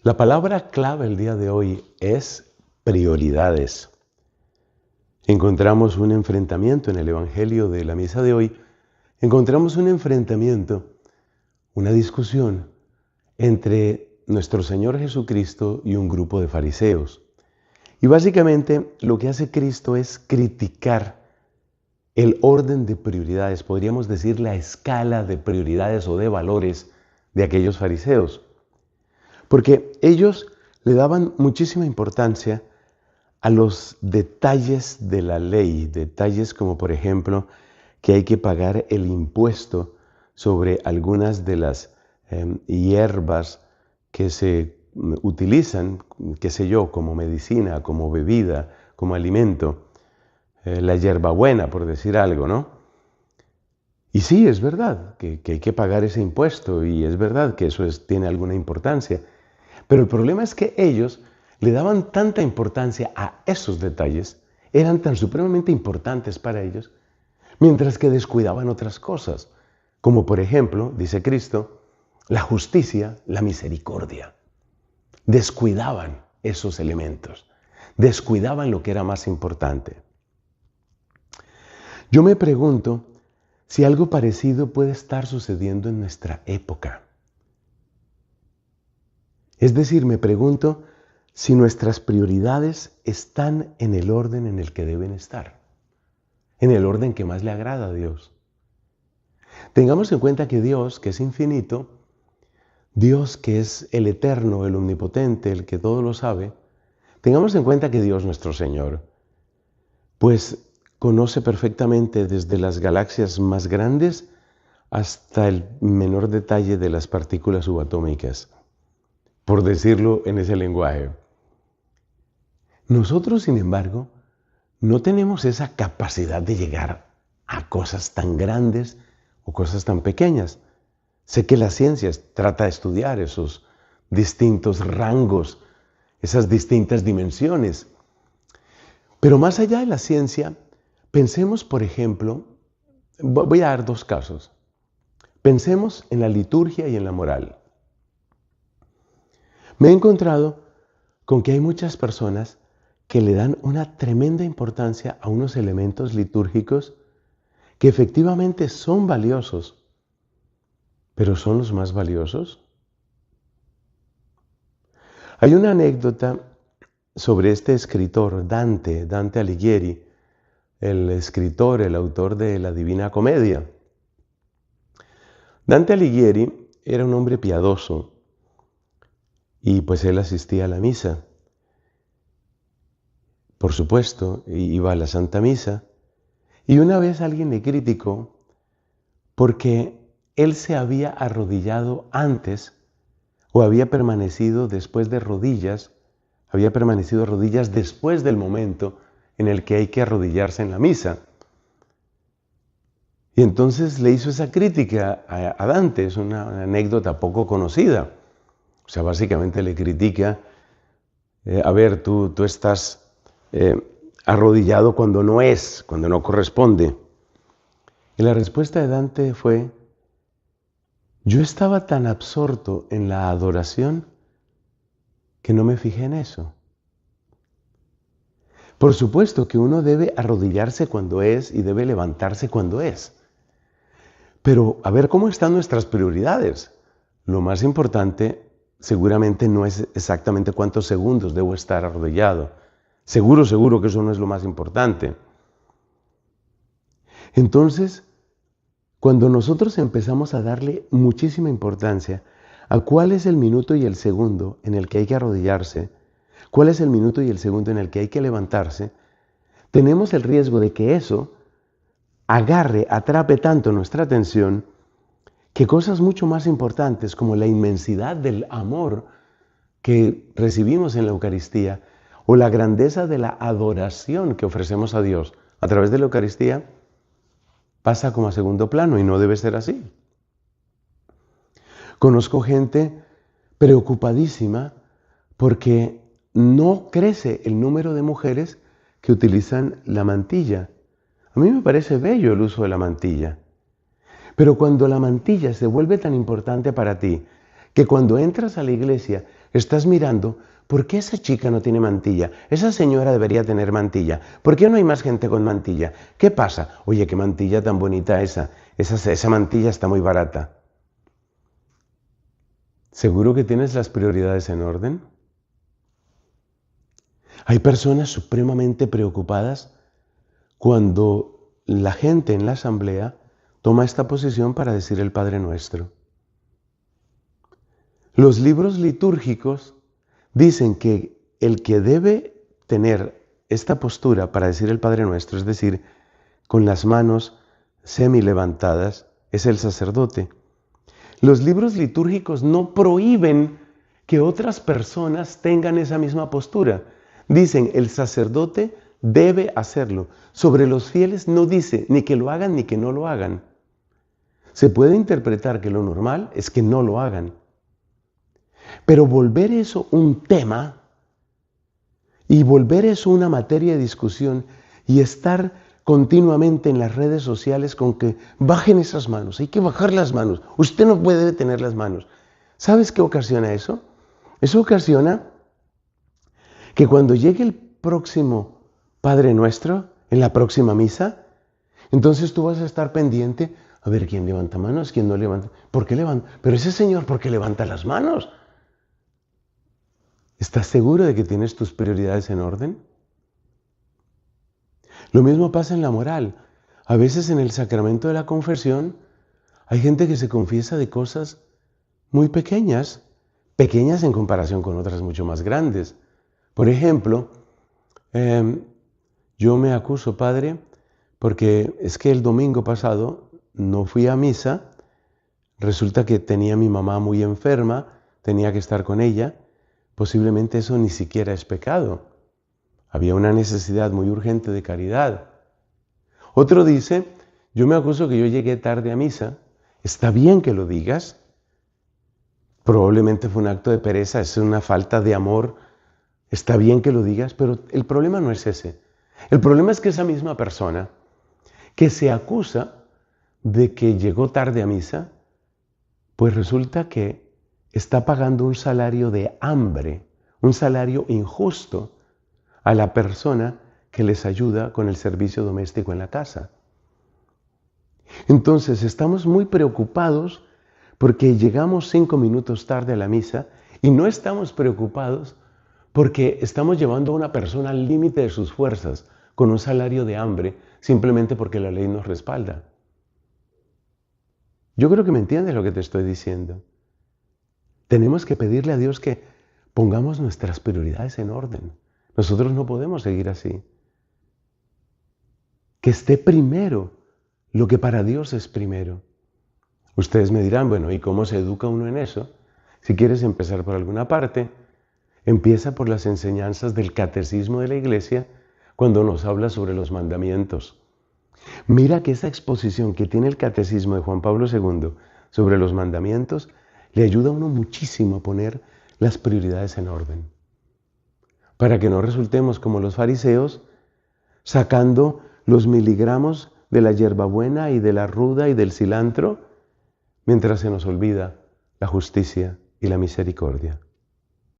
La palabra clave el día de hoy es prioridades. Encontramos un enfrentamiento en el Evangelio de la misa de hoy. Encontramos un enfrentamiento, una discusión entre nuestro Señor Jesucristo y un grupo de fariseos. Y básicamente lo que hace Cristo es criticar el orden de prioridades, podríamos decir la escala de prioridades o de valores de aquellos fariseos. Porque ellos le daban muchísima importancia a los detalles de la ley, detalles como por ejemplo que hay que pagar el impuesto sobre algunas de las hierbas que se utilizan, qué sé yo, como medicina, como bebida, como alimento, la hierbabuena, por decir algo, ¿no? Y sí, es verdad que hay que pagar ese impuesto y es verdad que eso tiene alguna importancia. Pero el problema es que ellos le daban tanta importancia a esos detalles, eran tan supremamente importantes para ellos, mientras que descuidaban otras cosas, como por ejemplo, dice Cristo, la justicia, la misericordia. Descuidaban esos elementos, descuidaban lo que era más importante. Yo me pregunto si algo parecido puede estar sucediendo en nuestra época. Es decir, me pregunto si nuestras prioridades están en el orden en el que deben estar, en el orden que más le agrada a Dios. Tengamos en cuenta que Dios, que es infinito, Dios que es el eterno, el omnipotente, el que todo lo sabe, tengamos en cuenta que Dios, nuestro Señor, pues conoce perfectamente desde las galaxias más grandes hasta el menor detalle de las partículas subatómicas, por decirlo en ese lenguaje. Nosotros, sin embargo, no tenemos esa capacidad de llegar a cosas tan grandes o cosas tan pequeñas. Sé que la ciencia trata de estudiar esos distintos rangos, esas distintas dimensiones. Pero más allá de la ciencia, pensemos, por ejemplo, voy a dar dos casos. Pensemos en la liturgia y en la moral. Me he encontrado con que hay muchas personas que le dan una tremenda importancia a unos elementos litúrgicos que efectivamente son valiosos, pero ¿son los más valiosos? Hay una anécdota sobre este escritor, Dante Alighieri, el escritor, el autor de la Divina Comedia. Dante Alighieri era un hombre piadoso y pues él asistía a la misa. Por supuesto, iba a la Santa Misa y una vez alguien le criticó porque él se había arrodillado antes o había permanecido después de rodillas, había permanecido rodillas después del momento en el que hay que arrodillarse en la misa. Y entonces le hizo esa crítica a Dante, es una anécdota poco conocida. O sea, básicamente le critica, a ver, tú estás arrodillado cuando no corresponde. Y la respuesta de Dante fue, yo estaba tan absorto en la adoración que no me fijé en eso. Por supuesto que uno debe arrodillarse cuando es y debe levantarse cuando es. Pero a ver cómo están nuestras prioridades. Lo más importante seguramente no es exactamente cuántos segundos debo estar arrodillado. Seguro que eso no es lo más importante. Entonces, cuando nosotros empezamos a darle muchísima importancia a cuál es el minuto y el segundo en el que hay que arrodillarse, cuál es el minuto y el segundo en el que hay que levantarse, tenemos el riesgo de que eso atrape tanto nuestra atención que cosas mucho más importantes como la inmensidad del amor que recibimos en la Eucaristía o la grandeza de la adoración que ofrecemos a Dios a través de la Eucaristía pasa como a segundo plano y no debe ser así. Conozco gente preocupadísima porque no crece el número de mujeres que utilizan la mantilla. A mí me parece bello el uso de la mantilla. Pero cuando la mantilla se vuelve tan importante para ti, que cuando entras a la iglesia estás mirando, ¿por qué esa chica no tiene mantilla? Esa señora debería tener mantilla. ¿Por qué no hay más gente con mantilla? ¿Qué pasa? Oye, qué mantilla tan bonita esa. Esa mantilla está muy barata. ¿Seguro que tienes las prioridades en orden? Hay personas supremamente preocupadas cuando la gente en la asamblea toma esta posición para decir el Padre Nuestro. Los libros litúrgicos dicen que el que debe tener esta postura para decir el Padre Nuestro, es decir, con las manos semi levantadas, es el sacerdote. Los libros litúrgicos no prohíben que otras personas tengan esa misma postura. Dicen, el sacerdote debe hacerlo. Sobre los fieles no dice ni que lo hagan ni que no lo hagan. Se puede interpretar que lo normal es que no lo hagan. Pero volver eso un tema y volver eso una materia de discusión y estar continuamente en las redes sociales con que bajen esas manos, hay que bajar las manos, usted no puede detener las manos. ¿Sabes qué ocasiona eso? Eso ocasiona que cuando llegue el próximo Padre Nuestro, en la próxima misa, entonces tú vas a estar pendiente a ver quién levanta manos, quién no levanta. ¿Por qué levanta? Pero ese señor, ¿por qué levanta las manos? ¿Estás seguro de que tienes tus prioridades en orden? Lo mismo pasa en la moral. A veces en el sacramento de la confesión hay gente que se confiesa de cosas muy pequeñas, pequeñas en comparación con otras mucho más grandes. Por ejemplo, yo me acuso, padre, porque es que el domingo pasado no fui a misa, resulta que tenía a mi mamá muy enferma, tenía que estar con ella, posiblemente eso ni siquiera es pecado. Había una necesidad muy urgente de caridad. Otro dice, yo me acuso que yo llegué tarde a misa. Está bien que lo digas. Probablemente fue un acto de pereza, es una falta de amor. Está bien que lo digas, pero el problema no es ese. El problema es que esa misma persona que se acusa de que llegó tarde a misa, pues resulta que está pagando un salario de hambre, un salario injusto a la persona que les ayuda con el servicio doméstico en la casa. Entonces estamos muy preocupados porque llegamos 5 minutos tarde a la misa y no estamos preocupados porque estamos llevando a una persona al límite de sus fuerzas con un salario de hambre simplemente porque la ley nos respalda. Yo creo que me entiendes lo que te estoy diciendo. Tenemos que pedirle a Dios que pongamos nuestras prioridades en orden. Nosotros no podemos seguir así. Que esté primero lo que para Dios es primero. Ustedes me dirán, bueno, ¿y cómo se educa uno en eso? Si quieres empezar por alguna parte, empieza por las enseñanzas del catecismo de la Iglesia cuando nos habla sobre los mandamientos. Mira que esa exposición que tiene el catecismo de Juan Pablo II sobre los mandamientos le ayuda a uno muchísimo a poner las prioridades en orden. Para que no resultemos como los fariseos, sacando los miligramos de la hierbabuena y de la ruda y del cilantro, mientras se nos olvida la justicia y la misericordia.